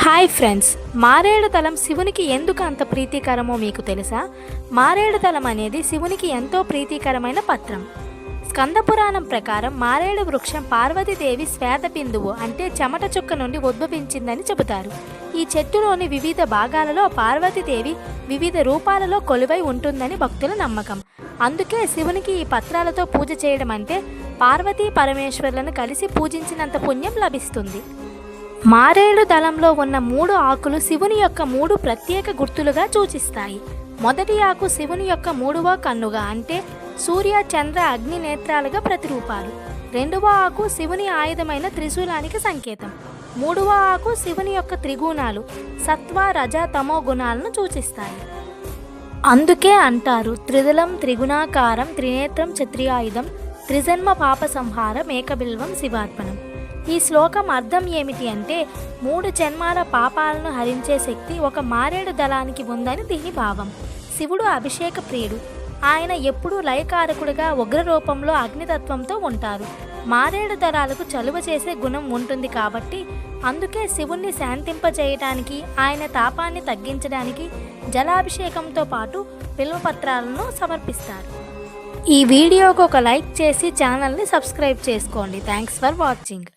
Hi friends, మారేడు దళం శివునికి ఎందుకు అంత ప్రీతికరమో మీకు తెలుసా? మారేడు దళం అనేది శివునికి ఎంతో ప్రీతికరమైన పత్రం. స్కంద పురాణం ప్రకారం మారేడు వృక్షం పార్వతీదేవి శ్వేత బిందువు అంటే చెమట చుక్క నుండి ఉద్భవించిందని చెబుతారు. ఈ చెట్టులోని వివిధ భాగాలలో పార్వతీదేవి వివిధ రూపాలలో కొలువై ఉంటుందని భక్తుల నమ్మకం. అందుకే శివునికి ఈ పత్రాలతో పూజ చేయడం అంటే పార్వతీ పరమేశ్వరులను కలిసి పూజించినంత పుణ్యం లభిస్తుంది. మారేడు దళంలో ఉన్న 3 ఆకులు శివుని యొక్క 3 ప్రత్యేక గుర్తులుగా సూచిస్తాయి. మొదటి ఆకు శివుని యొక్క 3వ కన్నుగా అంటే సూర్య చంద్ర అగ్ని నేత్రాలుగా ప్రతిరూపాలు. రెండవ ఆకు శివుని ఆయుధమైన త్రిశూలానికి సంకేతం. 3వ ఆకు శివుని యొక్క త్రిగుణాలు సత్వ రజ తమో గుణాలను సూచిస్తాయి. అందుకే అంటారు త్రిదళం త్రిగుణాకారం త్రినేత్రం క్షత్రియాయుధం త్రిజన్మ పాప సంహారం ఏకబిల్వం శివార్పణం. ఈ శ్లోకం అర్థం ఏమిటి అంటే 3 జన్మాల పాపాలను హరించే శక్తి ఒక మారేడు దళానికి ఉందని దీని భావం. శివుడు అభిషేక ప్రియుడు. ఆయన ఎప్పుడూ లయకారకుడిగా ఉగ్ర రూపంలో అగ్నితత్వంతో ఉంటారు. మారేడు దళాలకు చలువ చేసే గుణం ఉంటుంది కాబట్టి అందుకే శివుణ్ణి శాంతింపజేయటానికి ఆయన తాపాన్ని తగ్గించడానికి జలాభిషేకంతో పాటు బిల్వపత్రాలను సమర్పిస్తారు. ఈ వీడియోకు ఒక లైక్ చేసి ఛానల్ని సబ్స్క్రైబ్ చేసుకోండి. Thanks for watching.